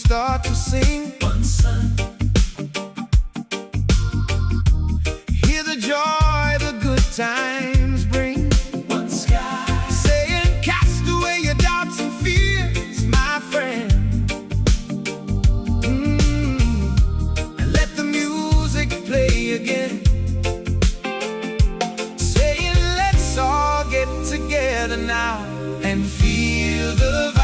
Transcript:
start to sing. One sun, Hear the joy the good times bring. one sky, Saying, cast away your doubts and fears, my friend. And let the music play again. Saying, let's all get together now and feel the